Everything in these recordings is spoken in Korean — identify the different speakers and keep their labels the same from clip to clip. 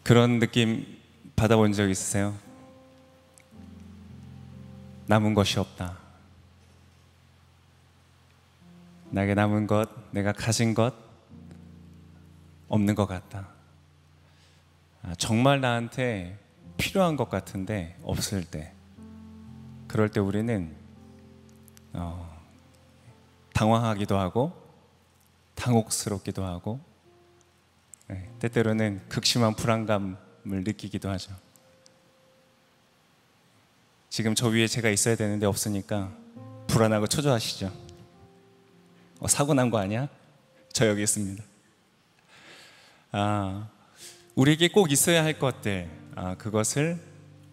Speaker 1: 그런 느낌 받아본 적 있으세요? 남은 것이 없다. 나에게 남은 것, 내가 가진 것 없는 것 같다. 정말 나한테 필요한 것 같은데 없을 때, 그럴 때 우리는 당황하기도 하고 당혹스럽기도 하고 때때로는 극심한 불안감을 느끼기도 하죠. 지금 저 위에 제가 있어야 되는데 없으니까 불안하고 초조하시죠? 사고 난 거 아니야? 저 여기 있습니다. 우리에게 꼭 있어야 할 것들, 그것을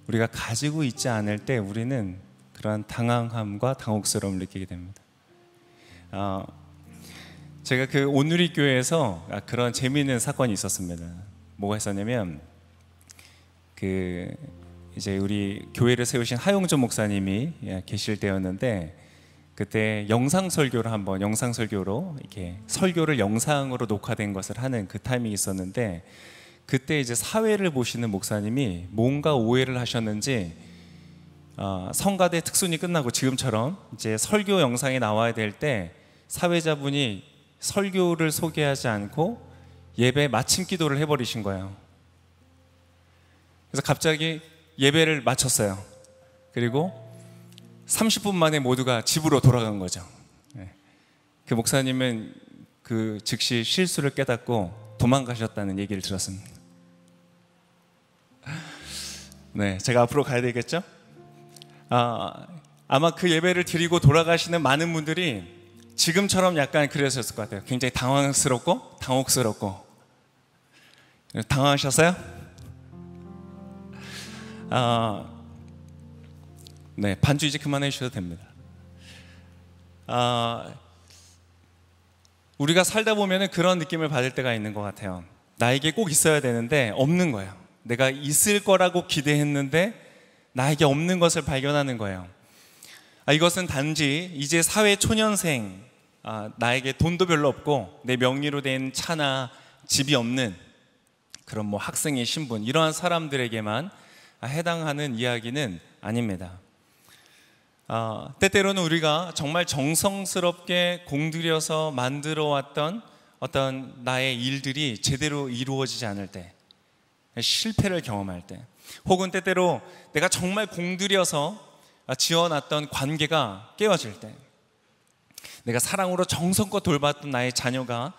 Speaker 1: 우리가 가지고 있지 않을 때 우리는 그러한 당황함과 당혹스러움을 느끼게 됩니다. 제가 그 온누리 교회에서 그런 재미있는 사건이 있었습니다. 뭐가 있었냐면, 이제 우리 교회를 세우신 하용조 목사님이 계실 때였는데, 그때 영상 설교로 이렇게 설교를 영상으로 녹화된 것을 하는 그 타이밍이 있었는데, 그때 이제 사회를 보시는 목사님이 뭔가 오해를 하셨는지 성가대 특순이 끝나고 지금처럼 이제 설교 영상에 나와야 될 때 사회자분이 설교를 소개하지 않고 예배 마침 기도를 해버리신 거예요. 그래서 갑자기 예배를 마쳤어요. 그리고 30분 만에 모두가 집으로 돌아간 거죠. 그 목사님은 그 즉시 실수를 깨닫고 도망가셨다는 얘기를 들었습니다. 네, 제가 앞으로 가야 되겠죠? 아마 그 예배를 드리고 돌아가시는 많은 분들이 지금처럼 약간 그러셨을 것 같아요. 굉장히 당황스럽고 당혹스럽고. 당황하셨어요? 네, 반주 이제 그만해 주셔도 됩니다. 우리가 살다 보면 그런 느낌을 받을 때가 있는 것 같아요. 나에게 꼭 있어야 되는데 없는 거예요. 내가 있을 거라고 기대했는데 나에게 없는 것을 발견하는 거예요. 이것은 단지 이제 사회 초년생, 나에게 돈도 별로 없고 내 명의로 된 차나 집이 없는 그런 학생의 신분, 이러한 사람들에게만 해당하는 이야기는 아닙니다. 때때로는 우리가 정말 정성스럽게 공들여서 만들어 왔던 어떤 나의 일들이 제대로 이루어지지 않을 때, 실패를 경험할 때, 혹은 때때로 내가 정말 공들여서 지어놨던 관계가 깨어질 때, 내가 사랑으로 정성껏 돌봤던 나의 자녀가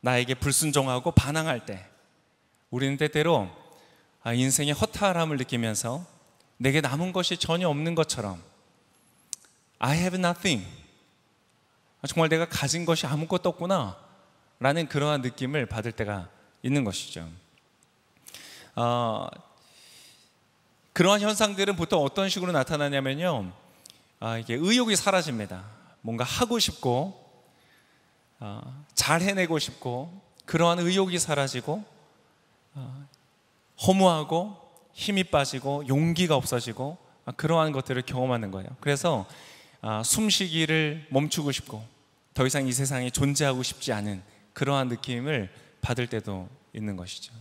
Speaker 1: 나에게 불순종하고 반항할 때, 우리는 때때로 인생의 허탈함을 느끼면서 내게 남은 것이 전혀 없는 것처럼, I have nothing, 정말 내가 가진 것이 아무것도 없구나 라는 그러한 느낌을 받을 때가 있는 것이죠. 그러한 현상들은 보통 어떤 식으로 나타나냐면요, 이게 의욕이 사라집니다. 뭔가 하고 싶고 잘 해내고 싶고, 그러한 의욕이 사라지고 허무하고 힘이 빠지고 용기가 없어지고, 그러한 것들을 경험하는 거예요. 그래서 숨쉬기를 멈추고 싶고 더 이상 이 세상에 존재하고 싶지 않은 그러한 느낌을 받을 때도 있는 것이죠.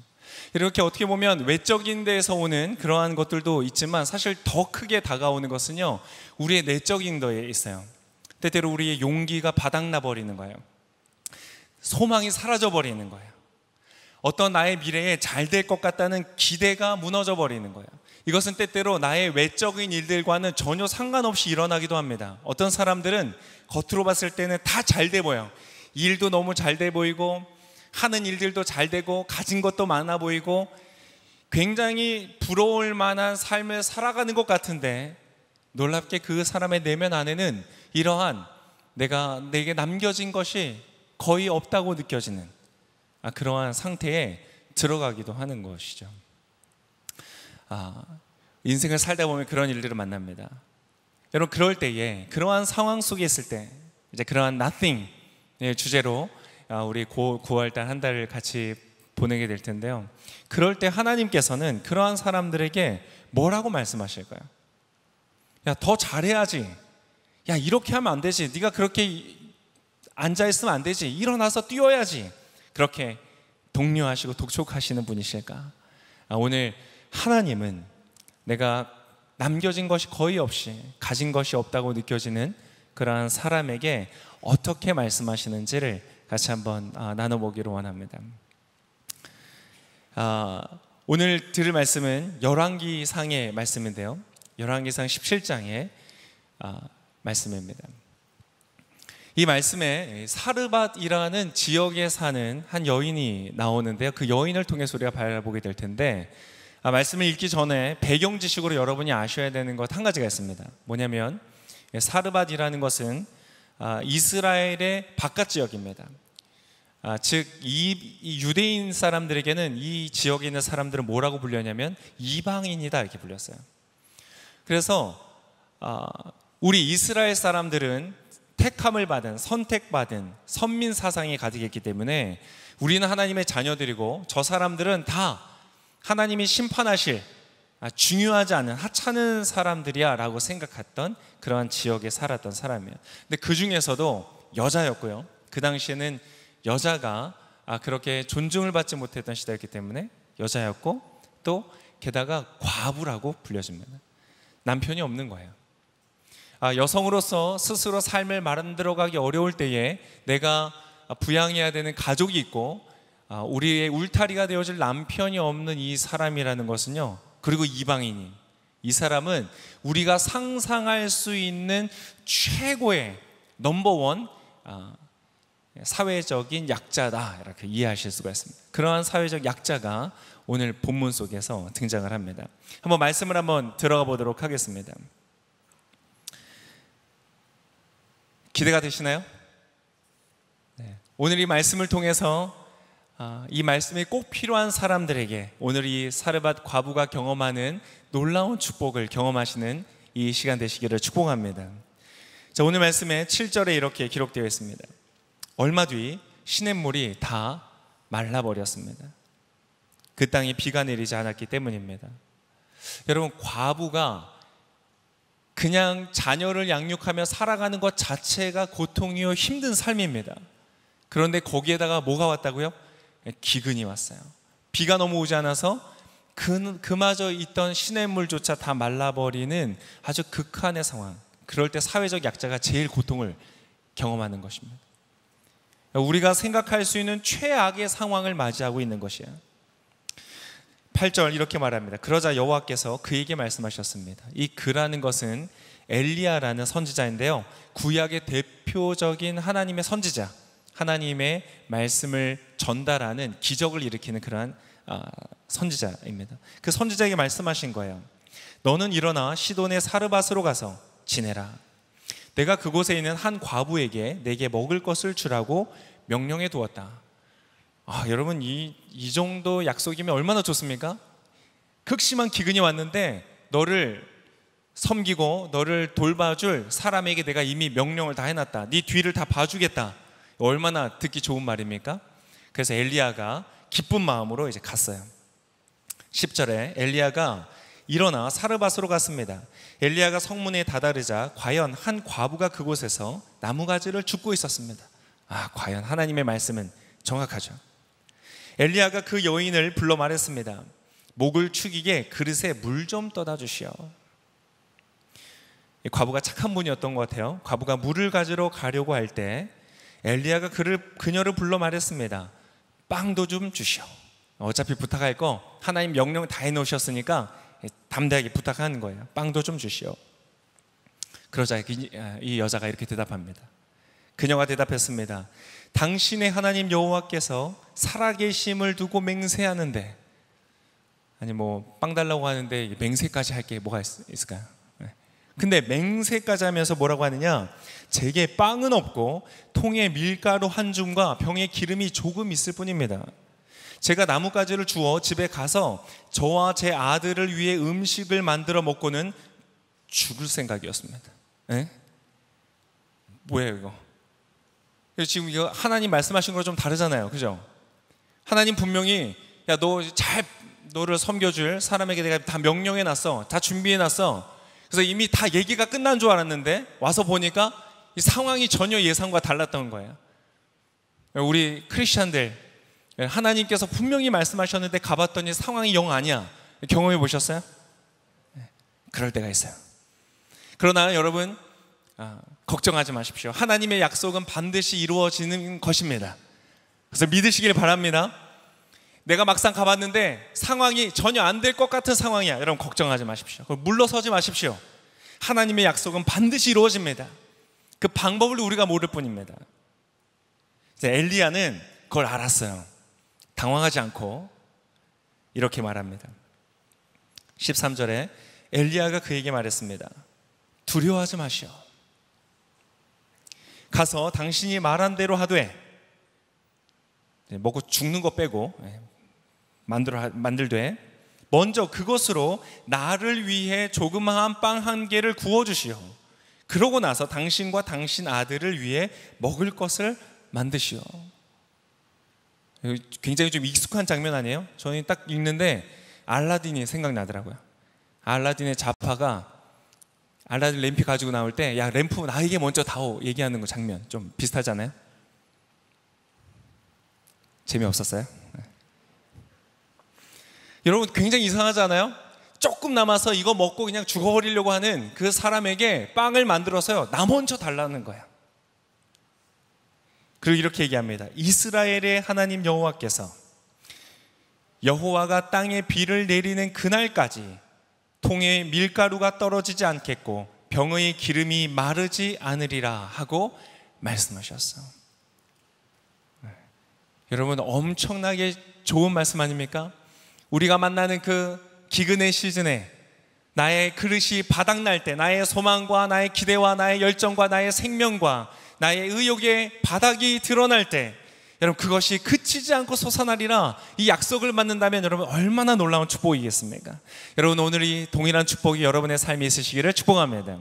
Speaker 1: 이렇게 어떻게 보면 외적인 데에서 오는 그러한 것들도 있지만, 사실 더 크게 다가오는 것은요, 우리의 내적인 데에 있어요. 때때로 우리의 용기가 바닥나 버리는 거예요. 소망이 사라져 버리는 거예요. 어떤 나의 미래에 잘 될 것 같다는 기대가 무너져 버리는 거예요. 이것은 때때로 나의 외적인 일들과는 전혀 상관없이 일어나기도 합니다. 어떤 사람들은 겉으로 봤을 때는 다 잘 돼 보여요. 일도 너무 잘 돼 보이고 하는 일들도 잘 되고 가진 것도 많아 보이고 굉장히 부러울 만한 삶을 살아가는 것 같은데, 놀랍게 그 사람의 내면 안에는 이러한 내게 남겨진 것이 거의 없다고 느껴지는 그러한 상태에 들어가기도 하는 것이죠. 인생을 살다 보면 그런 일들을 만납니다. 여러분, 그럴 때에, 그러한 상황 속에 있을 때, 이제 그러한 nothing 주제로 우리 9월달 한 달을 같이 보내게 될 텐데요, 그럴 때 하나님께서는 그러한 사람들에게 뭐라고 말씀하실까요? 야, 더 잘해야지. 야, 이렇게 하면 안 되지. 네가 그렇게 앉아있으면 안 되지. 일어나서 뛰어야지. 그렇게 독려하시고 독촉하시는 분이실까? 오늘 하나님은 내가 남겨진 것이 거의 없이 가진 것이 없다고 느껴지는 그러한 사람에게 어떻게 말씀하시는지를 같이 한번 나눠보기로 원합니다. 오늘 들을 말씀은 열왕기상의 말씀인데요, 열왕기상 17장의 말씀입니다. 이 말씀에 사르밧이라는 지역에 사는 한 여인이 나오는데요, 그 여인을 통해서 우리가 바라보게 될 텐데, 말씀을 읽기 전에 배경 지식으로 여러분이 아셔야 되는 것 한 가지가 있습니다. 뭐냐면 사르밧이라는 것은 이스라엘의 바깥 지역입니다. 즉 이 유대인 사람들에게는 이 지역에 있는 사람들은 뭐라고 불렸냐면 이방인이다 이렇게 불렸어요. 그래서 우리 이스라엘 사람들은 택함을 받은, 선택받은 선민 사상이 가득했기 때문에 우리는 하나님의 자녀들이고 저 사람들은 다 하나님이 심판하실 중요하지 않은 하찮은 사람들이야 라고 생각했던 그러한 지역에 살았던 사람이에요. 근데 그 중에서도 여자였고요, 그 당시에는 여자가 그렇게 존중을 받지 못했던 시대였기 때문에 여자였고, 또 게다가 과부라고 불려집니다. 남편이 없는 거예요. 여성으로서 스스로 삶을 만들어가기 어려울 때에 내가 부양해야 되는 가족이 있고 우리의 울타리가 되어줄 남편이 없는 이 사람이라는 것은요, 그리고 이방인이, 이 사람은 우리가 상상할 수 있는 최고의 넘버원 사회적인 약자다 이렇게 이해하실 수가 있습니다. 그러한 사회적 약자가 오늘 본문 속에서 등장을 합니다. 한번 말씀을 한번 들어가 보도록 하겠습니다. 기대가 되시나요? 네. 오늘 이 말씀을 통해서 이 말씀이 꼭 필요한 사람들에게 오늘 이 사르밧 과부가 경험하는 놀라운 축복을 경험하시는 이 시간 되시기를 축복합니다. 자, 오늘 말씀에 7절에 이렇게 기록되어 있습니다. 얼마 뒤 시냇물이 다 말라버렸습니다. 그 땅에 비가 내리지 않았기 때문입니다. 여러분, 과부가 그냥 자녀를 양육하며 살아가는 것 자체가 고통이요 힘든 삶입니다. 그런데 거기에다가 뭐가 왔다고요? 기근이 왔어요. 비가 너무 오지 않아서 그마저 있던 시냇물조차 다 말라버리는 아주 극한의 상황. 그럴 때 사회적 약자가 제일 고통을 경험하는 것입니다. 우리가 생각할 수 있는 최악의 상황을 맞이하고 있는 것이에요. 8절 이렇게 말합니다. 그러자 여호와께서 그에게 말씀하셨습니다. 이 그라는 것은 엘리야라는 선지자인데요, 구약의 대표적인 하나님의 선지자, 하나님의 말씀을 전달하는, 기적을 일으키는 그러한 선지자입니다. 그 선지자에게 말씀하신 거예요. 너는 일어나 시돈의 사르밧으로 가서 지내라. 내가 그곳에 있는 한 과부에게 내게 먹을 것을 주라고 명령해 두었다. 여러분, 이 정도 약속이면 얼마나 좋습니까? 극심한 기근이 왔는데 너를 섬기고 너를 돌봐줄 사람에게 내가 이미 명령을 다 해놨다. 네 뒤를 다 봐주겠다. 얼마나 듣기 좋은 말입니까? 그래서 엘리야가 기쁜 마음으로 이제 갔어요. 10절에 엘리야가 일어나 사르밧으로 갔습니다. 엘리야가 성문에 다다르자 과연 한 과부가 그곳에서 나무가지를 줍고 있었습니다. 과연 하나님의 말씀은 정확하죠. 엘리야가 그 여인을 불러 말했습니다. 목을 축이게 그릇에 물 좀 떠다 주시오. 이 과부가 착한 분이었던 것 같아요. 과부가 물을 가지러 가려고 할 때 엘리야가 그녀를 불러 말했습니다. 빵도 좀 주시오. 어차피 부탁할 거 하나님 명령 다 해놓으셨으니까 담대하게 부탁하는 거예요. 빵도 좀 주시오. 그러자 이 여자가 이렇게 대답합니다. 그녀가 대답했습니다. 당신의 하나님 여호와께서 살아계심을 두고 맹세하는데, 아니 빵 달라고 하는데 맹세까지 할 게 뭐가 있을까요? 근데 맹세까지 하면서 뭐라고 하느냐, 제게 빵은 없고 통에 밀가루 한 줌과 병에 기름이 조금 있을 뿐입니다. 제가 나뭇가지를 주워 집에 가서 저와 제 아들을 위해 음식을 만들어 먹고는 죽을 생각이었습니다. 뭐예요 이거? 지금 이거 하나님 말씀하신 거랑 좀 다르잖아요, 그죠? 하나님 분명히 너를 섬겨줄 사람에게 내가 다 명령해놨어, 다 준비해놨어. 그래서 이미 다 얘기가 끝난 줄 알았는데 와서 보니까 이 상황이 전혀 예상과 달랐던 거예요. 우리 크리스찬들 하나님께서 분명히 말씀하셨는데 가봤더니 상황이 영 아니야. 경험해 보셨어요? 그럴 때가 있어요. 그러나 여러분, 걱정하지 마십시오. 하나님의 약속은 반드시 이루어지는 것입니다. 그래서 믿으시길 바랍니다. 내가 막상 가봤는데 상황이 전혀 안 될 것 같은 상황이야. 여러분 걱정하지 마십시오. 물러서지 마십시오. 하나님의 약속은 반드시 이루어집니다. 그 방법을 우리가 모를 뿐입니다. 엘리야는 그걸 알았어요. 당황하지 않고 이렇게 말합니다. 13절에 엘리야가 그에게 말했습니다. 두려워하지 마시오. 가서 당신이 말한 대로 하되, 먹고 죽는 거 빼고 만들되 먼저 그것으로 나를 위해 조그마한 빵 한 개를 구워주시오. 그러고 나서 당신과 당신 아들을 위해 먹을 것을 만드시오. 굉장히 좀 익숙한 장면 아니에요? 저는 딱 읽는데 알라딘이 생각나더라고요. 알라딘의 자파가 알라딘 램프 가지고 나올 때, 야 램프 나에게 먼저 다오 얘기하는 거 장면 좀 비슷하잖아요. 재미없었어요? 네. 여러분 굉장히 이상하지 않아요? 조금 남아서 이거 먹고 그냥 죽어버리려고 하는 그 사람에게 빵을 만들어서요, 나 먼저 달라는 거야. 그리고 이렇게 얘기합니다. 이스라엘의 하나님 여호와께서 여호와가 땅에 비를 내리는 그날까지 통에 밀가루가 떨어지지 않겠고 병의 기름이 마르지 않으리라 하고 말씀하셨어. 여러분 엄청나게 좋은 말씀 아닙니까? 우리가 만나는 그 기근의 시즌에 나의 그릇이 바닥날 때, 나의 소망과 나의 기대와 나의 열정과 나의 생명과 나의 의욕의 바닥이 드러날 때, 여러분 그것이 그치지 않고 솟아나리라 이 약속을 받는다면 여러분 얼마나 놀라운 축복이겠습니까? 여러분 오늘 이 동일한 축복이 여러분의 삶에 있으시기를 축복합니다.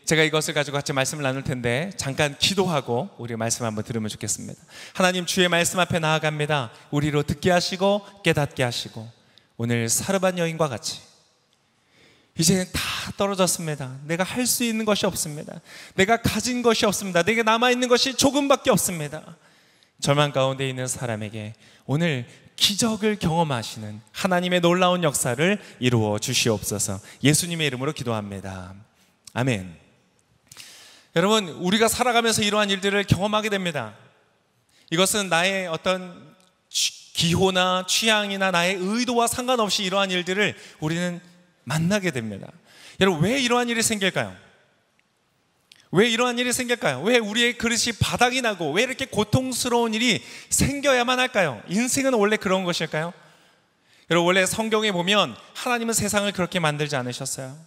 Speaker 1: 제가 이것을 가지고 같이 말씀을 나눌 텐데 잠깐 기도하고 우리 말씀 한번 들으면 좋겠습니다. 하나님, 주의 말씀 앞에 나아갑니다. 우리로 듣게 하시고 깨닫게 하시고, 오늘 사르밧 여인과 같이 이제는 다 떨어졌습니다. 내가 할 수 있는 것이 없습니다. 내가 가진 것이 없습니다. 내게 남아있는 것이 조금밖에 없습니다. 절망 가운데 있는 사람에게 오늘 기적을 경험하시는 하나님의 놀라운 역사를 이루어 주시옵소서. 예수님의 이름으로 기도합니다. 아멘. 여러분, 우리가 살아가면서 이러한 일들을 경험하게 됩니다. 이것은 나의 어떤 기호나 취향이나 나의 의도와 상관없이 이러한 일들을 우리는 만나게 됩니다. 여러분, 왜 이러한 일이 생길까요? 왜 이러한 일이 생길까요? 왜 우리의 그릇이 바닥이 나고 왜 이렇게 고통스러운 일이 생겨야만 할까요? 인생은 원래 그런 것일까요? 여러분, 원래 성경에 보면 하나님은 세상을 그렇게 만들지 않으셨어요.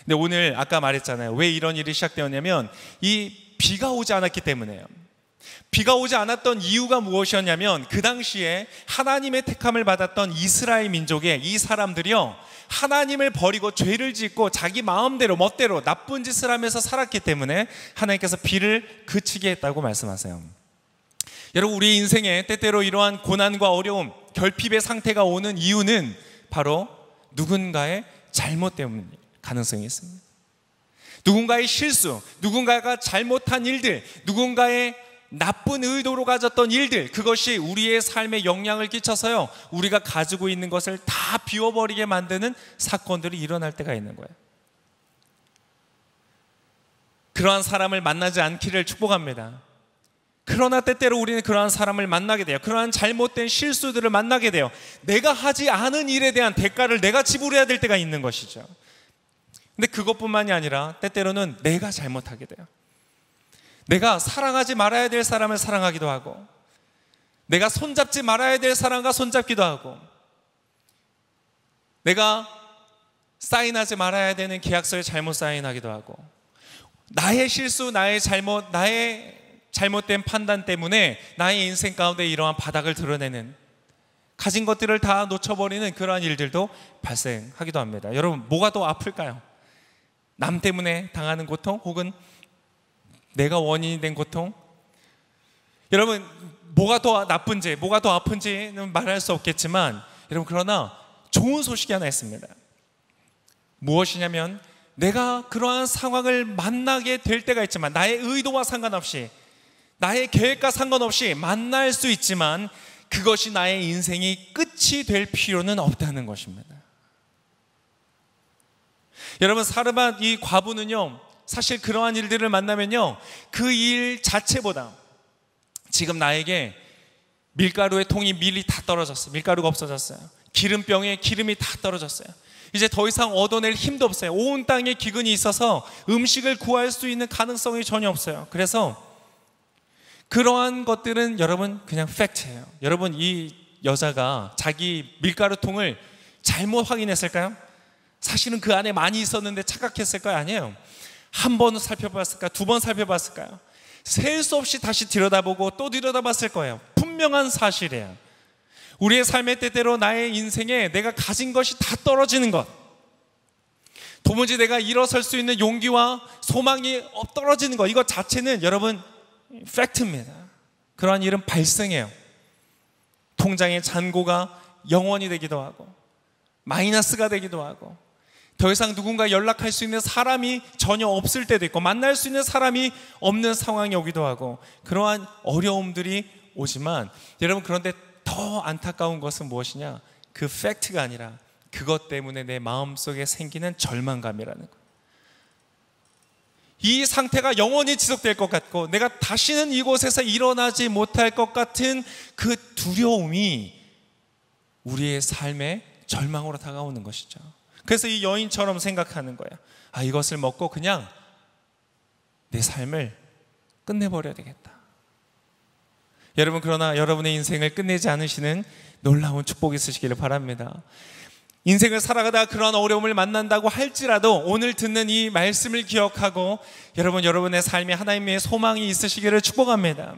Speaker 1: 근데 오늘 아까 말했잖아요. 왜 이런 일이 시작되었냐면 이 비가 오지 않았기 때문에요. 비가 오지 않았던 이유가 무엇이었냐면 그 당시에 하나님의 택함을 받았던 이스라엘 민족의 이 사람들이요, 하나님을 버리고 죄를 짓고 자기 마음대로 멋대로 나쁜 짓을 하면서 살았기 때문에 하나님께서 비를 그치게 했다고 말씀하세요. 여러분, 우리 인생에 때때로 이러한 고난과 어려움, 결핍의 상태가 오는 이유는 바로 누군가의 잘못 때문일 가능성이 있습니다. 누군가의 실수, 누군가가 잘못한 일들, 누군가의 나쁜 의도로 가졌던 일들, 그것이 우리의 삶에 영향을 끼쳐서요, 우리가 가지고 있는 것을 다 비워버리게 만드는 사건들이 일어날 때가 있는 거예요. 그러한 사람을 만나지 않기를 축복합니다. 그러나 때때로 우리는 그러한 사람을 만나게 돼요. 그러한 잘못된 실수들을 만나게 돼요. 내가 하지 않은 일에 대한 대가를 내가 지불해야 될 때가 있는 것이죠. 근데 그것뿐만이 아니라 때때로는 내가 잘못하게 돼요. 내가 사랑하지 말아야 될 사람을 사랑하기도 하고, 내가 손잡지 말아야 될 사람과 손잡기도 하고, 내가 사인하지 말아야 되는 계약서에 잘못 사인하기도 하고, 나의 실수, 나의 잘못, 나의 잘못된 판단 때문에 나의 인생 가운데 이러한 바닥을 드러내는, 가진 것들을 다 놓쳐버리는 그러한 일들도 발생하기도 합니다. 여러분, 뭐가 더 아플까요? 남 때문에 당하는 고통, 혹은 내가 원인이 된 고통? 여러분, 뭐가 더 나쁜지, 뭐가 더 아픈지는 말할 수 없겠지만, 여러분, 그러나 좋은 소식이 하나 있습니다. 무엇이냐면, 내가 그러한 상황을 만나게 될 때가 있지만 나의 의도와 상관없이 나의 계획과 상관없이 만날 수 있지만 그것이 나의 인생이 끝이 될 필요는 없다는 것입니다. 여러분, 사르밧 이 과부는요, 사실 그러한 일들을 만나면요, 그 일 자체보다 지금 나에게 밀가루의 통이 밀이 다 떨어졌어요. 밀가루가 없어졌어요. 기름병에 기름이 다 떨어졌어요. 이제 더 이상 얻어낼 힘도 없어요. 온 땅에 기근이 있어서 음식을 구할 수 있는 가능성이 전혀 없어요. 그래서 그러한 것들은 여러분 그냥 팩트예요. 여러분, 이 여자가 자기 밀가루통을 잘못 확인했을까요? 사실은 그 안에 많이 있었는데 착각했을까요? 아니에요. 한 번 살펴봤을까요? 두 번 살펴봤을까요? 셀 수 없이 다시 들여다보고 또 들여다봤을 거예요. 분명한 사실이에요. 우리의 삶의 때때로 나의 인생에 내가 가진 것이 다 떨어지는 것, 도무지 내가 일어설 수 있는 용기와 소망이 떨어지는 것, 이것 자체는 여러분 팩트입니다. 그러한 일은 발생해요. 통장의 잔고가 영원이 되기도 하고 마이너스가 되기도 하고 더 이상 누군가 연락할 수 있는 사람이 전혀 없을 때도 있고 만날 수 있는 사람이 없는 상황이 오기도 하고 그러한 어려움들이 오지만 여러분, 그런데 더 안타까운 것은 무엇이냐? 그 팩트가 아니라 그것 때문에 내 마음속에 생기는 절망감이라는 거예요. 이 상태가 영원히 지속될 것 같고 내가 다시는 이곳에서 일어나지 못할 것 같은 그 두려움이 우리의 삶의 절망으로 다가오는 것이죠. 그래서 이 여인처럼 생각하는 거예요. 아, 이것을 먹고 그냥 내 삶을 끝내버려야 되겠다. 여러분, 그러나 여러분의 인생을 끝내지 않으시는 놀라운 축복이 있으시기를 바랍니다. 인생을 살아가다가 그런 어려움을 만난다고 할지라도 오늘 듣는 이 말씀을 기억하고 여러분의 삶에 하나님의 소망이 있으시기를 축복합니다.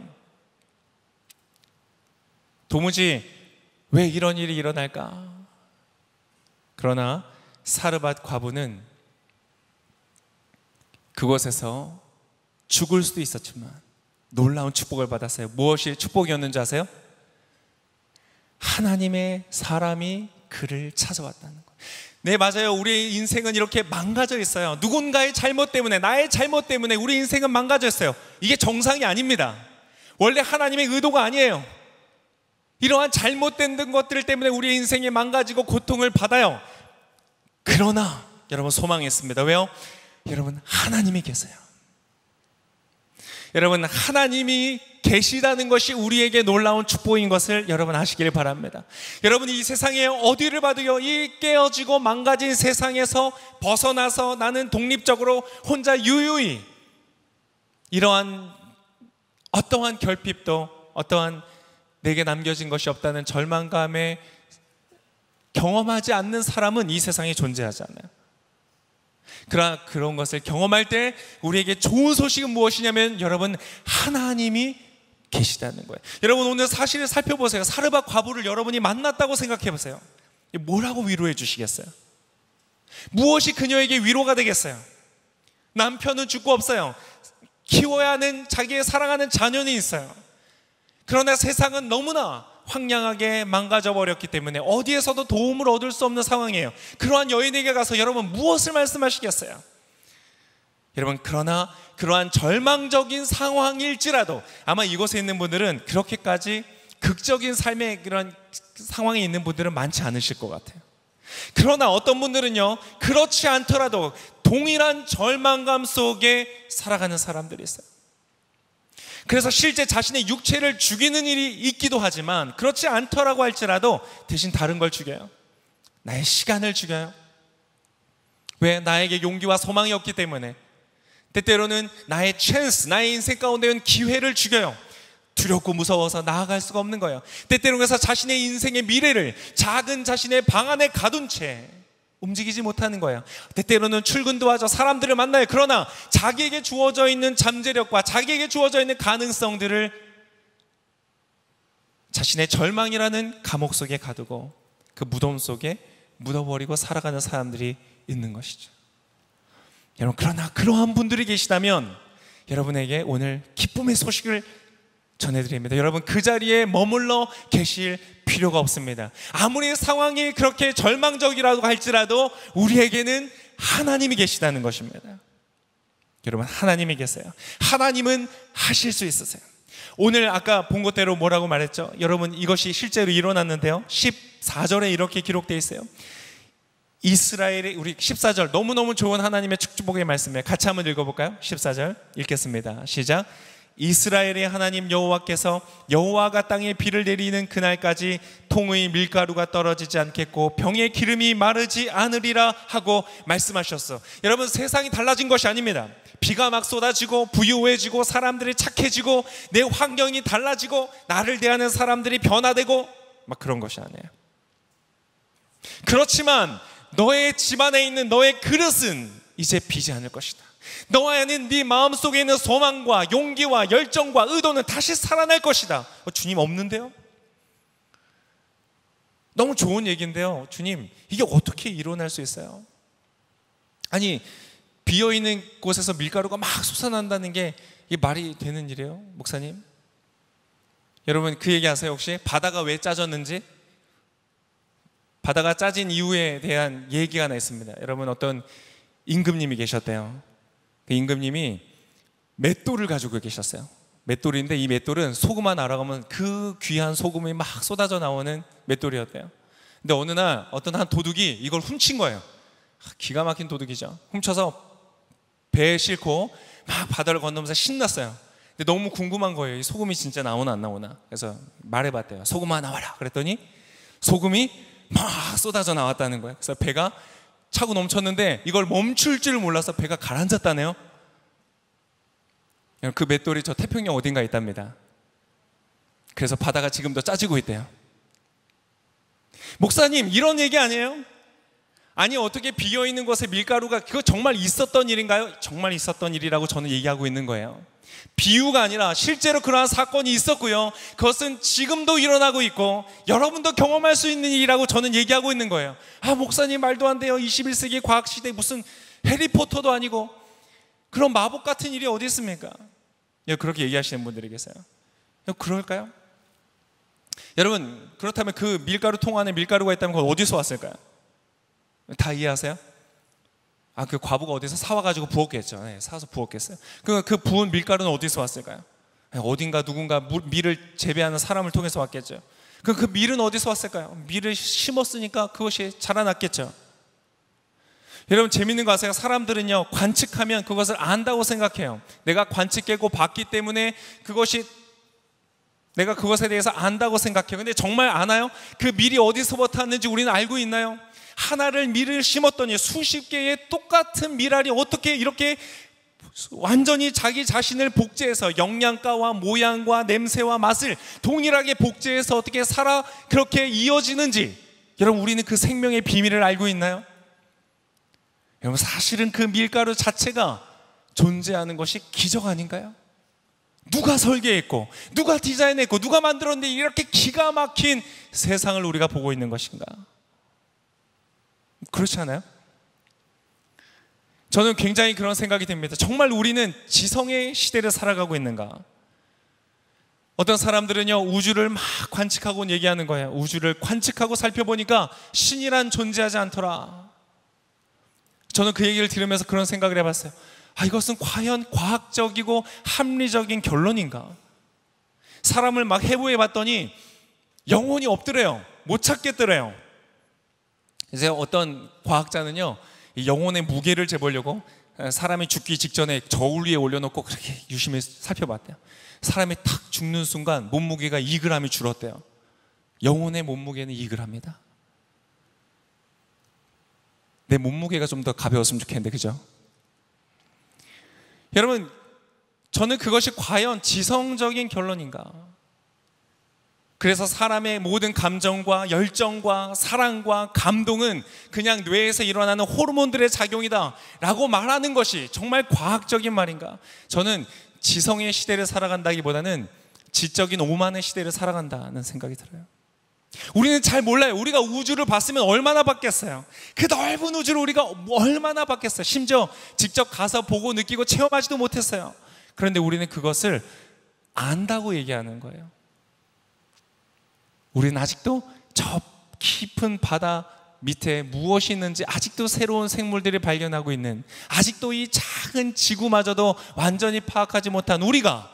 Speaker 1: 도무지 왜 이런 일이 일어날까? 그러나 사르밧 과부는 그곳에서 죽을 수도 있었지만 놀라운 축복을 받았어요. 무엇이 축복이었는지 아세요? 하나님의 사람이 그를 찾아왔다는 거예요. 네, 맞아요. 우리의 인생은 이렇게 망가져 있어요. 누군가의 잘못 때문에, 나의 잘못 때문에 우리 인생은 망가져 있어요. 이게 정상이 아닙니다. 원래 하나님의 의도가 아니에요. 이러한 잘못된 것들 때문에 우리의 인생이 망가지고 고통을 받아요. 그러나 여러분, 소망이 있습니다. 왜요? 여러분, 하나님이 계세요. 여러분, 하나님이 계시다는 것이 우리에게 놀라운 축복인 것을 여러분 아시길 바랍니다. 여러분, 이 세상에 어디를 봐도요, 이 깨어지고 망가진 세상에서 벗어나서 나는 독립적으로 혼자 유유히 이러한 어떠한 결핍도 어떠한 내게 남겨진 것이 없다는 절망감에 경험하지 않는 사람은 이 세상에 존재하지 않아요. 그러나 그런 것을 경험할 때 우리에게 좋은 소식은 무엇이냐면 여러분, 하나님이 계시다는 거예요. 여러분, 오늘 사실을 살펴보세요. 사르밧 과부를 여러분이 만났다고 생각해 보세요. 뭐라고 위로해 주시겠어요? 무엇이 그녀에게 위로가 되겠어요? 남편은 죽고 없어요. 키워야 하는 자기의 사랑하는 자녀는 있어요. 그러나 세상은 너무나 황량하게 망가져 버렸기 때문에 어디에서도 도움을 얻을 수 없는 상황이에요. 그러한 여인에게 가서 여러분 무엇을 말씀하시겠어요? 여러분, 그러나 그러한 절망적인 상황일지라도 아마 이곳에 있는 분들은 그렇게까지 극적인 삶의 그런 상황에 있는 분들은 많지 않으실 것 같아요. 그러나 어떤 분들은요, 그렇지 않더라도 동일한 절망감 속에 살아가는 사람들이 있어요. 그래서 실제 자신의 육체를 죽이는 일이 있기도 하지만 그렇지 않더라고 할지라도 대신 다른 걸 죽여요. 나의 시간을 죽여요. 왜? 나에게 용기와 소망이 없기 때문에. 때때로는 나의 찬스, 나의 인생 가운데 온 기회를 죽여요. 두렵고 무서워서 나아갈 수가 없는 거예요. 때때로는 그래서 자신의 인생의 미래를 작은 자신의 방 안에 가둔 채 움직이지 못하는 거예요. 때때로는 출근도 하죠. 사람들을 만나요. 그러나 자기에게 주어져 있는 잠재력과 자기에게 주어져 있는 가능성들을 자신의 절망이라는 감옥 속에 가두고 그 무덤 속에 묻어버리고 살아가는 사람들이 있는 것이죠. 여러분, 그러나 그러한 분들이 계시다면 여러분에게 오늘 기쁨의 소식을 전해드립니다. 여러분, 그 자리에 머물러 계실 필요가 없습니다. 아무리 상황이 그렇게 절망적이라고 할지라도 우리에게는 하나님이 계시다는 것입니다. 여러분, 하나님이 계세요. 하나님은 하실 수 있으세요. 오늘 아까 본 것대로 뭐라고 말했죠? 여러분, 이것이 실제로 일어났는데요, 14절에 이렇게 기록되어 있어요. 이스라엘의, 우리 14절 너무너무 좋은 하나님의 축복의 말씀이에요. 같이 한번 읽어볼까요? 14절 읽겠습니다. 시작. 이스라엘의 하나님 여호와께서 여호와가 땅에 비를 내리는 그날까지 통의 밀가루가 떨어지지 않겠고 병의 기름이 마르지 않으리라 하고 말씀하셨어. 여러분, 세상이 달라진 것이 아닙니다. 비가 막 쏟아지고 부유해지고 사람들이 착해지고 내 환경이 달라지고 나를 대하는 사람들이 변화되고 막 그런 것이 아니에요. 그렇지만 너의 집안에 있는 너의 그릇은 이제 비지 않을 것이다. 너 안에 네 마음속에 있는 소망과 용기와 열정과 의도는 다시 살아날 것이다. 주님 없는데요? 너무 좋은 얘기인데요. 주님, 이게 어떻게 일어날 수 있어요? 아니, 비어있는 곳에서 밀가루가 막 솟아난다는 게 이게 말이 되는 일이에요? 목사님? 여러분, 그 얘기 아세요? 혹시 바다가 왜 짜졌는지? 바다가 짜진 이유에 대한 얘기가 하나 있습니다. 여러분, 어떤 임금님이 계셨대요. 그 임금님이 맷돌을 가지고 계셨어요. 맷돌인데 이 맷돌은 소금 하나 알아가면 그 귀한 소금이 막 쏟아져 나오는 맷돌이었대요. 근데 어느 날 어떤 한 도둑이 이걸 훔친 거예요. 기가 막힌 도둑이죠. 훔쳐서 배에 싣고 막 바다를 건너면서 신났어요. 근데 너무 궁금한 거예요. 이 소금이 진짜 나오나 안 나오나. 그래서 말해봤대요. 소금아 나와라. 그랬더니 소금이 막 쏟아져 나왔다는 거예요. 그래서 배가 차고 넘쳤는데 이걸 멈출 줄 몰라서 배가 가라앉았다네요. 그 맷돌이 저 태평양 어딘가에 있답니다. 그래서 바다가 지금도 짜지고 있대요. 목사님, 이런 얘기 아니에요? 아니, 어떻게 비어있는 곳에 밀가루가, 그거 정말 있었던 일인가요? 정말 있었던 일이라고 저는 얘기하고 있는 거예요. 비유가 아니라 실제로 그러한 사건이 있었고요, 그것은 지금도 일어나고 있고 여러분도 경험할 수 있는 일이라고 저는 얘기하고 있는 거예요. 아, 목사님 말도 안 돼요. 21세기 과학시대 무슨 해리포터도 아니고 그런 마법 같은 일이 어디 있습니까? 그렇게 얘기하시는 분들이 계세요. 그럴까요? 여러분, 그렇다면 그 밀가루 통 안에 밀가루가 있다면 그건 어디서 왔을까요? 다 이해하세요? 아, 그 과부가 어디서 사와가지고 부었겠죠. 네, 사서 부었겠어요. 그 부은 밀가루는 어디서 왔을까요? 네, 어딘가 누군가 밀을 재배하는 사람을 통해서 왔겠죠. 그 밀은 어디서 왔을까요? 밀을 심었으니까 그것이 자라났겠죠. 여러분, 재밌는 거 아세요? 사람들은요, 관측하면 그것을 안다고 생각해요. 내가 관측하고 봤기 때문에 내가 그것에 대해서 안다고 생각해요. 근데 정말 아나요? 그 밀이 어디서부터 왔는지 우리는 알고 있나요? 하나를 밀을 심었더니 수십 개의 똑같은 밀알이 어떻게 이렇게 완전히 자기 자신을 복제해서 영양가와 모양과 냄새와 맛을 동일하게 복제해서 어떻게 그렇게 이어지는지, 여러분, 우리는 그 생명의 비밀을 알고 있나요? 여러분, 사실은 그 밀가루 자체가 존재하는 것이 기적 아닌가요? 누가 설계했고 누가 디자인했고 누가 만들었는데 이렇게 기가 막힌 세상을 우리가 보고 있는 것인가? 그렇지 않아요? 저는 굉장히 그런 생각이 듭니다. 정말 우리는 지성의 시대를 살아가고 있는가? 어떤 사람들은요, 우주를 막 관측하고 얘기하는 거예요. 우주를 관측하고 살펴보니까 신이란 존재하지 않더라. 저는 그 얘기를 들으면서 그런 생각을 해봤어요. 아, 이것은 과연 과학적이고 합리적인 결론인가? 사람을 막 해부해 봤더니 영혼이 없더래요. 못 찾겠더래요. 이제 어떤 과학자는요, 영혼의 무게를 재보려고 사람이 죽기 직전에 저울 위에 올려놓고 그렇게 유심히 살펴봤대요. 사람이 탁 죽는 순간 몸무게가 2g이 줄었대요. 영혼의 몸무게는 2g입니다. 내 몸무게가 좀 더 가벼웠으면 좋겠는데, 그죠? 여러분, 저는 그것이 과연 지성적인 결론인가? 그래서 사람의 모든 감정과 열정과 사랑과 감동은 그냥 뇌에서 일어나는 호르몬들의 작용이다 라고 말하는 것이 정말 과학적인 말인가? 저는 지성의 시대를 살아간다기보다는 지적인 오만의 시대를 살아간다는 생각이 들어요. 우리는 잘 몰라요. 우리가 우주를 봤으면 얼마나 봤겠어요. 그 넓은 우주를 우리가 얼마나 봤겠어요. 심지어 직접 가서 보고 느끼고 체험하지도 못했어요. 그런데 우리는 그것을 안다고 얘기하는 거예요. 우리는 아직도 저 깊은 바다 밑에 무엇이 있는지 아직도 새로운 생물들을 발견하고 있는, 아직도 이 작은 지구마저도 완전히 파악하지 못한 우리가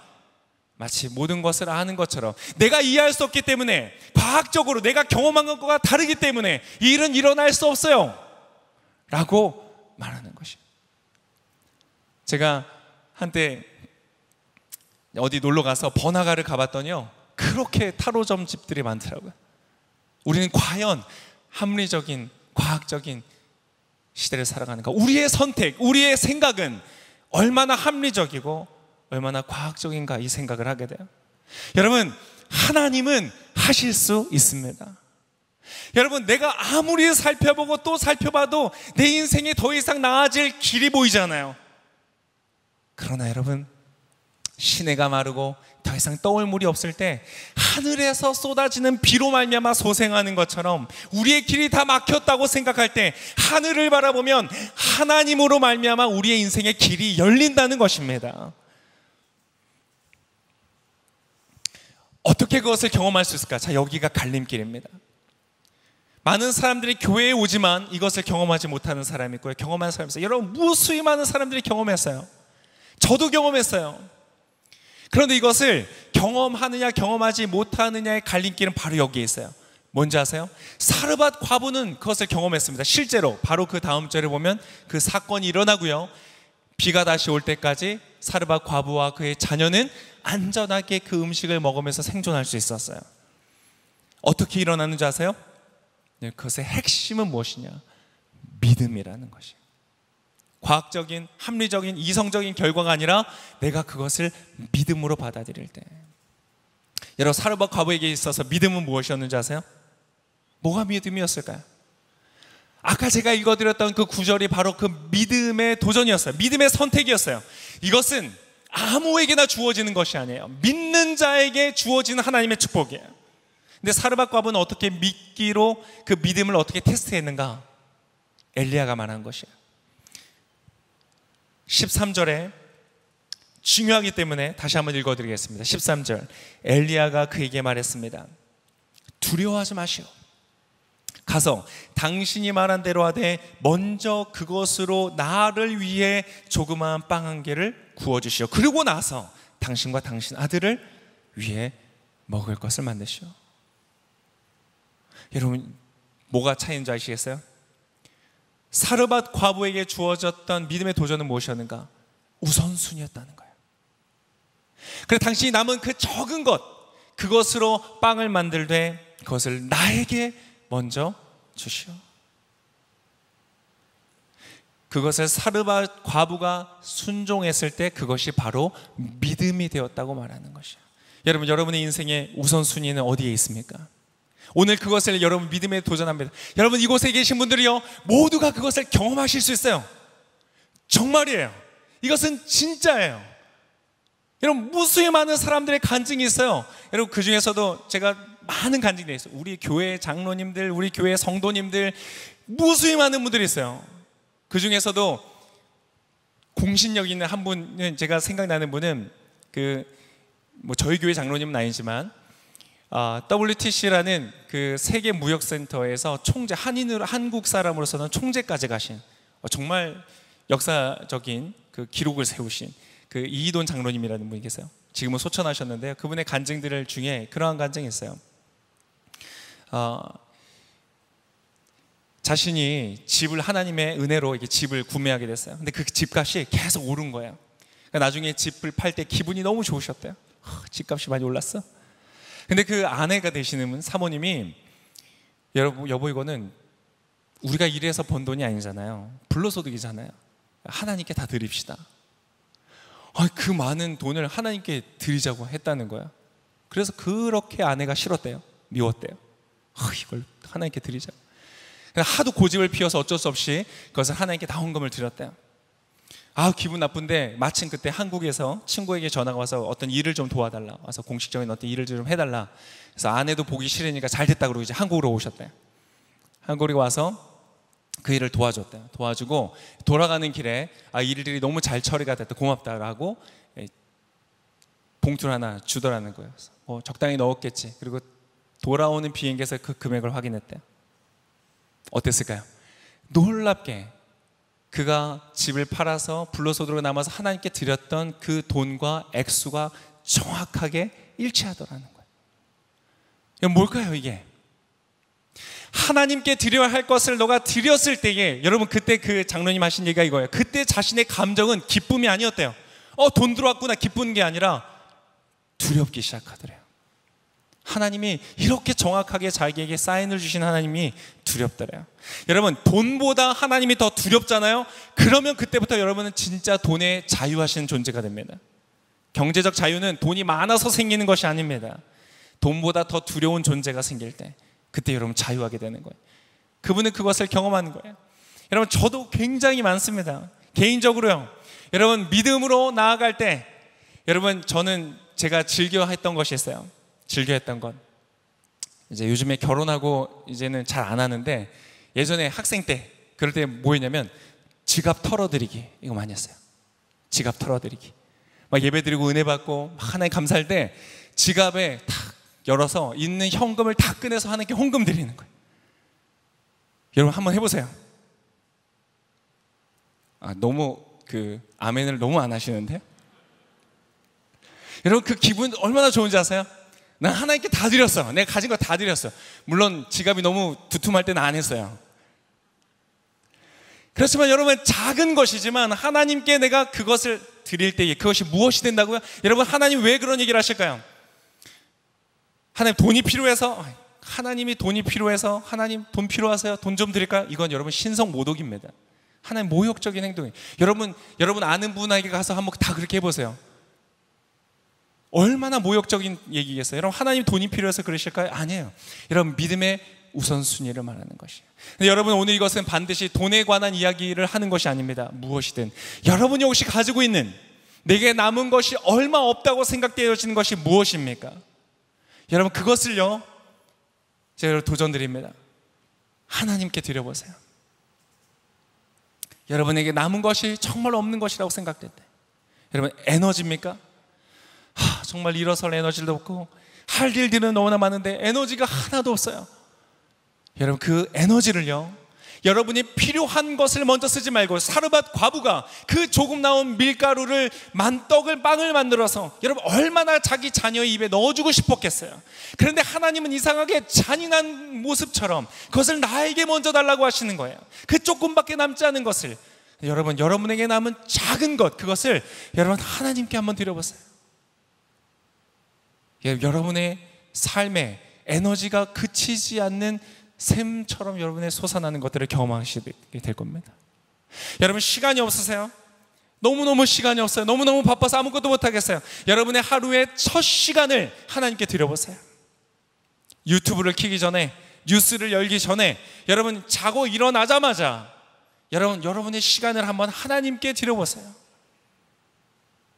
Speaker 1: 마치 모든 것을 아는 것처럼 내가 이해할 수 없기 때문에, 과학적으로 내가 경험한 것과 다르기 때문에 이 일은 일어날 수 없어요 라고 말하는 것이에요. 제가 한때 어디 놀러 가서 번화가를 가봤더니요, 그렇게 타로점 집들이 많더라고요. 우리는 과연 합리적인, 과학적인 시대를 살아가는가? 우리의 선택, 우리의 생각은 얼마나 합리적이고 얼마나 과학적인가, 이 생각을 하게 돼요. 여러분, 하나님은 하실 수 있습니다. 여러분, 내가 아무리 살펴보고 또 살펴봐도 내 인생이 더 이상 나아질 길이 보이잖아요. 그러나 여러분, 시내가 마르고 더 이상 떠올 물이 없을 때 하늘에서 쏟아지는 비로 말미암아 소생하는 것처럼 우리의 길이 다 막혔다고 생각할 때 하늘을 바라보면 하나님으로 말미암아 우리의 인생의 길이 열린다는 것입니다. 어떻게 그것을 경험할 수 있을까? 자, 여기가 갈림길입니다. 많은 사람들이 교회에 오지만 이것을 경험하지 못하는 사람이 있고요, 경험한 사람이 있어요. 여러분, 무수히 많은 사람들이 경험했어요. 저도 경험했어요. 그런데 이것을 경험하느냐 경험하지 못하느냐의 갈림길은 바로 여기에 있어요. 뭔지 아세요? 사르밧 과부는 그것을 경험했습니다. 실제로 바로 그 다음 절에 보면 그 사건이 일어나고요, 비가 다시 올 때까지 사르밧 과부와 그의 자녀는 안전하게 그 음식을 먹으면서 생존할 수 있었어요. 어떻게 일어났는지 아세요? 그것의 핵심은 무엇이냐? 믿음이라는 것이에요. 과학적인, 합리적인, 이성적인 결과가 아니라 내가 그것을 믿음으로 받아들일 때. 여러분, 사르밧 과부에게 있어서 믿음은 무엇이었는지 아세요? 뭐가 믿음이었을까요? 아까 제가 읽어드렸던 그 구절이 바로 그 믿음의 도전이었어요. 믿음의 선택이었어요. 이것은 아무에게나 주어지는 것이 아니에요. 믿는 자에게 주어지는 하나님의 축복이에요. 근데 사르밧 과부는 어떻게 믿기로 그 믿음을 어떻게 테스트했는가? 엘리야가 말한 것이에요. 13절에 중요하기 때문에 다시 한번 읽어드리겠습니다. 13절, 엘리야가 그에게 말했습니다. 두려워하지 마시오. 가서 당신이 말한 대로 하되 먼저 그것으로 나를 위해 조그마한 빵 한 개를 구워주시오. 그리고 나서 당신과 당신 아들을 위해 먹을 것을 만드시오. 여러분, 뭐가 차이인지 아시겠어요? 사르밧 과부에게 주어졌던 믿음의 도전은 무엇이었는가? 우선순위였다는 거예요. 그래, 당신이 남은 그 적은 것, 그것으로 빵을 만들되 그것을 나에게 먼저 주시오. 그것을 사르밧 과부가 순종했을 때 그것이 바로 믿음이 되었다고 말하는 것이에요. 여러분, 여러분의 인생의 우선순위는 어디에 있습니까? 오늘 그것을 여러분 믿음에 도전합니다. 여러분, 이곳에 계신 분들이요, 모두가 그것을 경험하실 수 있어요. 정말이에요. 이것은 진짜예요. 여러분, 무수히 많은 사람들의 간증이 있어요. 여러분, 그 중에서도 제가 많은 간증이 있어요. 우리 교회 장로님들, 우리 교회 성도님들, 무수히 많은 분들이 있어요. 그 중에서도 공신력 있는 한 분은, 제가 생각나는 분은 저희 교회 장로님은 아니지만 WTC라는 그 세계 무역센터에서 총재, 한인으로, 한국 사람으로서는 총재까지 가신 정말 역사적인 그 기록을 세우신 그 이희돈 장로님이라는 분이 계세요. 지금은 소천하셨는데요, 그분의 간증들 중에 그러한 간증이 있어요. 자신이 집을, 하나님의 은혜로 이렇게 집을 구매하게 됐어요. 근데 그 집값이 계속 오른 거예요. 그러니까 나중에 집을 팔 때 기분이 너무 좋으셨대요. 집값이 많이 올랐어. 근데 그 아내가 되시는 분, 사모님이, 여보, 이거는 우리가 일해서 번 돈이 아니잖아요. 불로소득이잖아요. 하나님께 다 드립시다. 그 많은 돈을 하나님께 드리자고 했다는 거야. 그래서 그렇게 아내가 싫었대요. 미웠대요. 이걸 하나님께 드리자. 하도 고집을 피워서 어쩔 수 없이 그것을 하나님께 다 헌금을 드렸대요. 기분 나쁜데 마침 그때 한국에서 친구에게 전화가 와서 어떤 일을 좀 도와달라, 와서 공식적인 어떤 일을 좀 해달라. 그래서 아내도 보기 싫으니까 잘 됐다 그러고 이제 한국으로 오셨대요. 한국에 와서 그 일을 도와줬대요. 도와주고 돌아가는 길에 일들이 너무 잘 처리가 됐다, 고맙다라고 봉투를 하나 주더라는 거예요. 적당히 넣었겠지. 그리고 돌아오는 비행기에서 그 금액을 확인했대요. 어땠을까요? 놀랍게 그가 집을 팔아서 불로소득으로 남아서 하나님께 드렸던 그 돈과 액수가 정확하게 일치하더라는 거예요. 이건 뭘까요, 이게? 하나님께 드려야 할 것을 너가 드렸을 때에, 여러분 그때 그 장로님 하신 얘기가 이거예요. 그때 자신의 감정은 기쁨이 아니었대요. 돈 들어왔구나 기쁜 게 아니라 두렵기 시작하더래요. 하나님이 이렇게 정확하게 자기에게 사인을 주신 하나님이 두렵더래요. 여러분, 돈보다 하나님이 더 두렵잖아요. 그러면 그때부터 여러분은 진짜 돈에 자유하시는 존재가 됩니다. 경제적 자유는 돈이 많아서 생기는 것이 아닙니다. 돈보다 더 두려운 존재가 생길 때, 그때 여러분 자유하게 되는 거예요. 그분은 그것을 경험하는 거예요. 여러분, 저도 굉장히 많습니다. 개인적으로요. 여러분, 믿음으로 나아갈 때, 여러분, 저는 제가 즐겨 했던 것이 있어요. 즐겨 했던 건, 이제 요즘에 결혼하고 이제는 잘 안 하는데, 예전에 학생 때 그럴 때 뭐였냐면 지갑 털어드리기, 이거 많이 했어요. 지갑 털어드리기. 막 예배드리고 은혜 받고 막 하나님 감사할 때 지갑에 탁 열어서 있는 현금을 다 꺼내서 하나님께 헌금 드리는 거예요. 여러분 한번 해보세요. 너무 아멘을 너무 안 하시는데요? 여러분, 그 기분 얼마나 좋은지 아세요? 난 하나님께 다 드렸어. 내가 가진 거 다 드렸어. 물론 지갑이 너무 두툼할 때는 안 했어요. 그렇지만 여러분, 작은 것이지만 하나님께 내가 그것을 드릴 때에 그것이 무엇이 된다고요? 여러분, 하나님 왜 그런 얘기를 하실까요? 하나님 돈이 필요해서, 하나님이 돈이 필요해서, 하나님 돈 필요하세요? 돈 좀 드릴까요? 이건 여러분 신성 모독입니다. 하나님 모욕적인 행동이에요. 여러분 아는 분에게 가서 한번 다 그렇게 해보세요. 얼마나 모욕적인 얘기겠어요? 여러분, 하나님 돈이 필요해서 그러실까요? 아니에요. 여러분, 믿음의 우선순위를 말하는 것이에요. 근데 여러분, 오늘 이것은 반드시 돈에 관한 이야기를 하는 것이 아닙니다. 무엇이든 여러분이 혹시 가지고 있는, 내게 남은 것이 얼마 없다고 생각되어지는 것이 무엇입니까? 여러분, 그것을요, 제가 도전드립니다. 하나님께 드려보세요. 여러분에게 남은 것이 정말 없는 것이라고 생각될 때, 여러분, 에너지입니까? 정말 일어설 에너지도 없고 할 일들은 너무나 많은데 에너지가 하나도 없어요. 여러분, 그 에너지를요, 여러분이 필요한 것을 먼저 쓰지 말고, 사르밧 과부가 그 조금 나온 밀가루를 빵을 만들어서 여러분 얼마나 자기 자녀의 입에 넣어주고 싶었겠어요. 그런데 하나님은 이상하게 잔인한 모습처럼 그것을 나에게 먼저 달라고 하시는 거예요. 그 조금밖에 남지 않은 것을, 여러분, 여러분에게 남은 작은 것, 그것을 여러분 하나님께 한번 드려보세요. 여러분의 삶에 에너지가 그치지 않는 샘처럼 여러분의 솟아나는 것들을 경험하시게 될 겁니다. 여러분, 시간이 없으세요? 너무너무 시간이 없어요. 너무너무 바빠서 아무것도 못하겠어요. 여러분의 하루의 첫 시간을 하나님께 드려보세요. 유튜브를 켜기 전에, 뉴스를 열기 전에, 여러분 자고 일어나자마자 여러분의 시간을 한번 하나님께 드려보세요.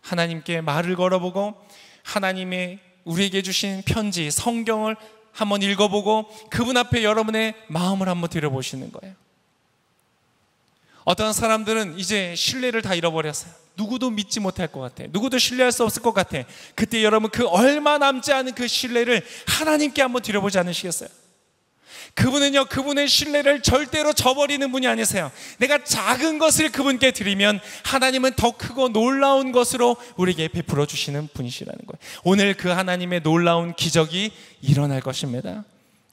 Speaker 1: 하나님께 말을 걸어보고, 하나님의 우리에게 주신 편지, 성경을 한번 읽어보고, 그분 앞에 여러분의 마음을 한번 드려보시는 거예요. 어떤 사람들은 이제 신뢰를 다 잃어버렸어요. 누구도 믿지 못할 것 같아. 누구도 신뢰할 수 없을 것 같아. 그때 여러분, 그 얼마 남지 않은 그 신뢰를 하나님께 한번 드려보지 않으시겠어요? 그분은요, 그분의 신뢰를 절대로 저버리는 분이 아니세요. 내가 작은 것을 그분께 드리면 하나님은 더 크고 놀라운 것으로 우리에게 베풀어 주시는 분이시라는 거예요. 오늘 그 하나님의 놀라운 기적이 일어날 것입니다.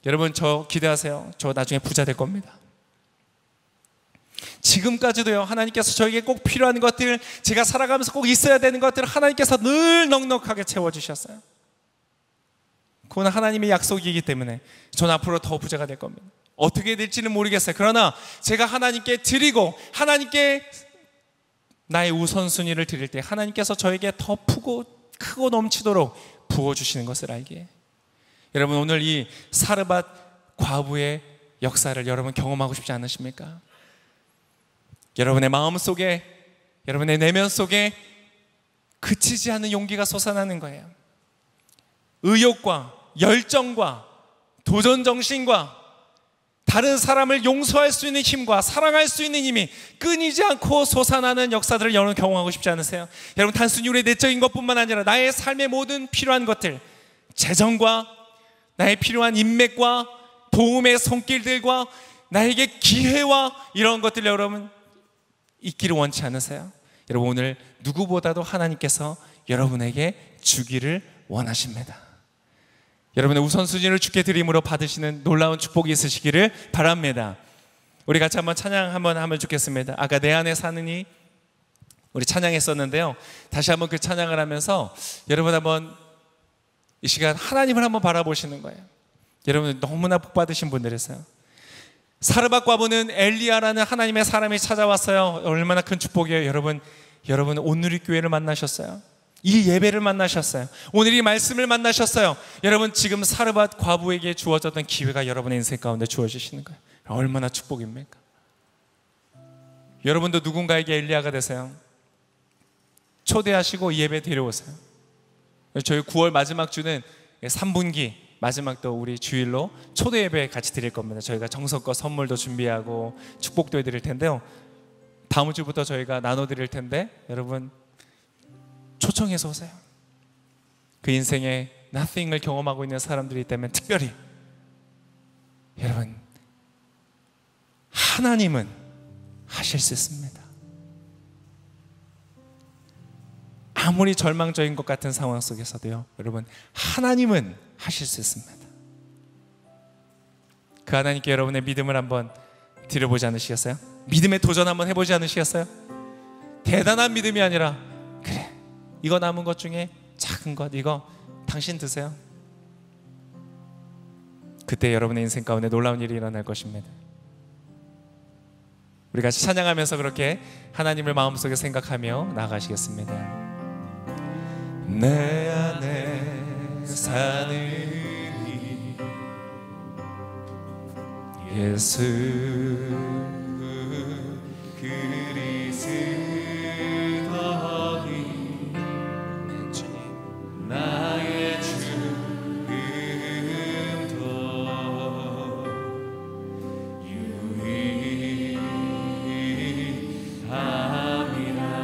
Speaker 1: 여러분, 저 기대하세요. 저 나중에 부자 될 겁니다. 지금까지도요, 하나님께서 저에게 꼭 필요한 것들, 제가 살아가면서 꼭 있어야 되는 것들을 하나님께서 늘 넉넉하게 채워주셨어요. 그건 하나님의 약속이기 때문에 전 앞으로 더 부자가 될 겁니다. 어떻게 될지는 모르겠어요. 그러나 제가 하나님께 드리고, 하나님께 나의 우선순위를 드릴 때 하나님께서 저에게 더 크고 넘치도록 부어주시는 것을 알기에, 여러분, 오늘 이 사르밧 과부의 역사를 여러분 경험하고 싶지 않으십니까? 여러분의 마음 속에, 여러분의 내면 속에 그치지 않는 용기가 솟아나는 거예요. 의욕과 열정과 도전정신과 다른 사람을 용서할 수 있는 힘과 사랑할 수 있는 힘이 끊이지 않고 솟아나는 역사들을 여러분 경험하고 싶지 않으세요? 여러분, 단순히 우리의 내적인 것뿐만 아니라 나의 삶의 모든 필요한 것들, 재정과 나의 필요한 인맥과 도움의 손길들과 나에게 기회와 이런 것들 여러분 있기를 원치 않으세요? 여러분, 오늘 누구보다도 하나님께서 여러분에게 주기를 원하십니다. 여러분의 우선순위를 주께 드림으로 받으시는 놀라운 축복이 있으시기를 바랍니다. 우리 같이 한번 찬양 한번 하면 좋겠습니다. 아까 내 안에 사느니 우리 찬양했었는데요. 다시 한번 그 찬양을 하면서 여러분 한번 이 시간 하나님을 한번 바라보시는 거예요. 여러분 너무나 복 받으신 분들이세요. 사르밧 과부는 엘리야라는 하나님의 사람이 찾아왔어요. 얼마나 큰 축복이에요. 여러분 오늘 이 교회를 만나셨어요. 이 예배를 만나셨어요. 오늘 이 말씀을 만나셨어요. 여러분 지금 사르밧 과부에게 주어졌던 기회가 여러분의 인생 가운데 주어지시는 거예요. 얼마나 축복입니까? 여러분도 누군가에게 엘리야가 되세요. 초대하시고 이 예배 데려오세요. 저희 9월 마지막 주는 3분기 마지막 또 우리 주일로 초대 예배 같이 드릴 겁니다. 저희가 정성껏 선물도 준비하고 축복도 해드릴 텐데요. 다음 주부터 저희가 나눠드릴 텐데 여러분 초청해서 오세요. 그 인생에 nothing을 경험하고 있는 사람들이 있다면 특별히 여러분 하나님은 하실 수 있습니다. 아무리 절망적인 것 같은 상황 속에서도요, 여러분 하나님은 하실 수 있습니다. 그 하나님께 여러분의 믿음을 한번 드려보지 않으시겠어요? 믿음의 도전 한번 해보지 않으시겠어요? 대단한 믿음이 아니라 그래 이거 남은 것 중에 작은 것 이거 당신 드세요. 그때 여러분의 인생 가운데 놀라운 일이 일어날 것입니다. 우리 같이 찬양하면서 그렇게 하나님을 마음속에 생각하며 나아가시겠습니다. 내 안에 사느니 예수 그리스도니 나의 죽음도 유익함이라.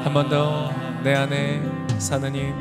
Speaker 1: 한 번 더 내 안에 사느니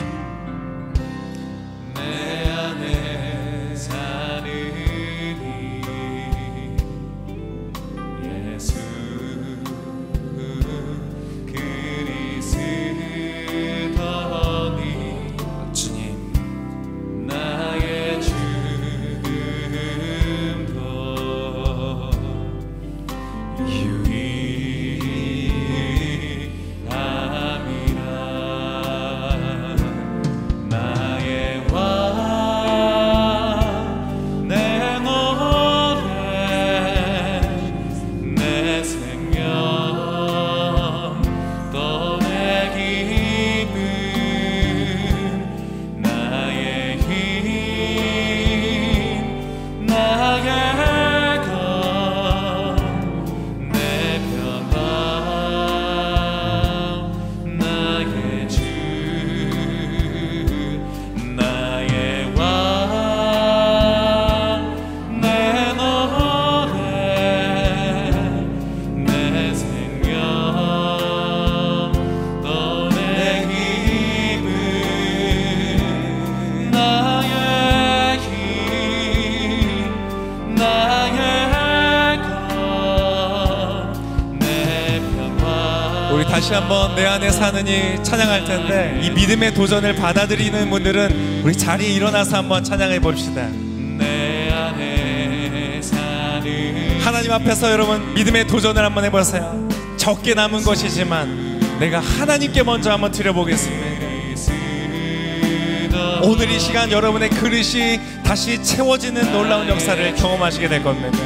Speaker 1: 다시 한번 내 안에 사느니 찬양할 텐데 이 믿음의 도전을 받아들이는 분들은 우리 자리에 일어나서 한번 찬양해 봅시다. 내 안에 사느니 하나님 앞에서 여러분 믿음의 도전을 한번 해보세요. 적게 남은 것이지만 내가 하나님께 먼저 한번 드려보겠습니다. 오늘 이 시간 여러분의 그릇이 다시 채워지는 놀라운 역사를 경험하시게 될 겁니다.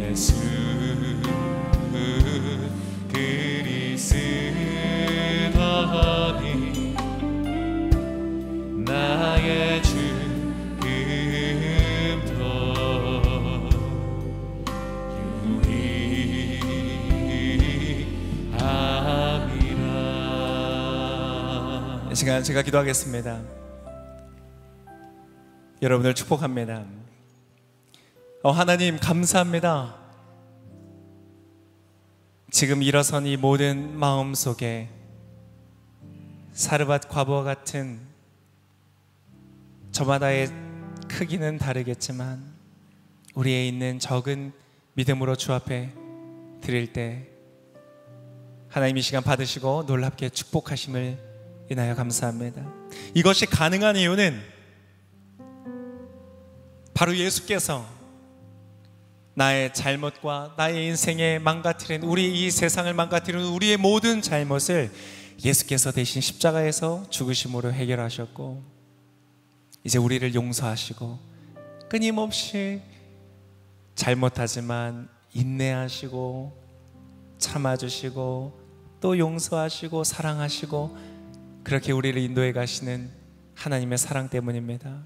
Speaker 1: 예수 그리스도니 나의 죽음도 유익함이라. 이 시간 제가 기도하겠습니다. 여러분을 축복합니다. 하나님 감사합니다. 지금 일어선 이 모든 마음 속에 사르밧 과부와 같은 저마다의 크기는 다르겠지만 우리에 있는 적은 믿음으로 주 앞에 드릴 때 하나님 이 시간 받으시고 놀랍게 축복하심을 인하여 감사합니다. 이것이 가능한 이유는 바로 예수께서 나의 잘못과 나의 인생에 망가뜨린, 우리 이 세상을 망가뜨리는 우리의 모든 잘못을 예수께서 대신 십자가에서 죽으심으로 해결하셨고 이제 우리를 용서하시고 끊임없이 잘못하지만 인내하시고 참아주시고 또 용서하시고 사랑하시고 그렇게 우리를 인도해 가시는 하나님의 사랑 때문입니다.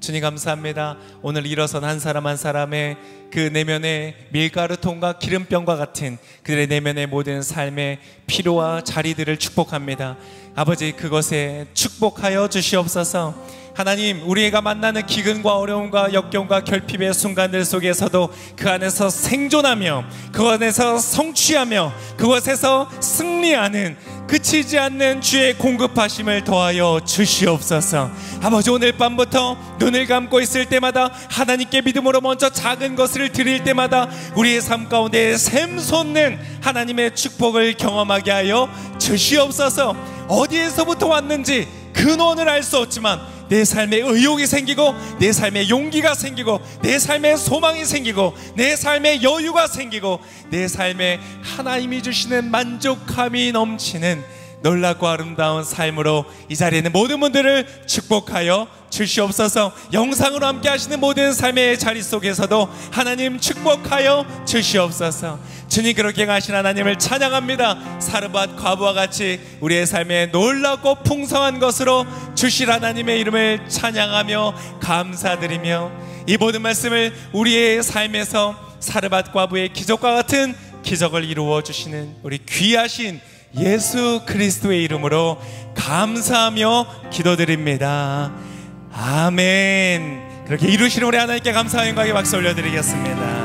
Speaker 1: 주님 감사합니다. 오늘 일어선 한 사람 한 사람의 그 내면의 밀가루통과 기름병과 같은 그들의 내면의 모든 삶의 피로와 자리들을 축복합니다. 아버지 그것에 축복하여 주시옵소서. 하나님 우리가 만나는 기근과 어려움과 역경과 결핍의 순간들 속에서도 그 안에서 생존하며 그 안에서 성취하며 그것에서 승리하는 그치지 않는 주의 공급하심을 더하여 주시옵소서. 아버지 오늘 밤부터 눈을 감고 있을 때마다 하나님께 믿음으로 먼저 작은 것을 드릴 때마다 우리의 삶 가운데 샘솟는 하나님의 축복을 경험하게 하여 주시옵소서. 어디에서부터 왔는지 근원을 알 수 없지만 내 삶에 의욕이 생기고 내 삶에 용기가 생기고 내 삶에 소망이 생기고 내 삶에 여유가 생기고 내 삶에 하나님이 주시는 만족함이 넘치는 놀랍고 아름다운 삶으로 이 자리에 있는 모든 분들을 축복하여 주시옵소서. 영상으로 함께 하시는 모든 삶의 자리 속에서도 하나님 축복하여 주시옵소서. 주님 그렇게 가신 하나님을 찬양합니다. 사르밧 과부와 같이 우리의 삶에 놀랍고 풍성한 것으로 주실 하나님의 이름을 찬양하며 감사드리며 이 모든 말씀을 우리의 삶에서 사르밧 과부의 기적과 같은 기적을 이루어 주시는 우리 귀하신 예수 그리스도의 이름으로 감사하며 기도드립니다. 아멘. 그렇게 이루시는 우리 하나님께 감사와 영광의 박수 올려드리겠습니다.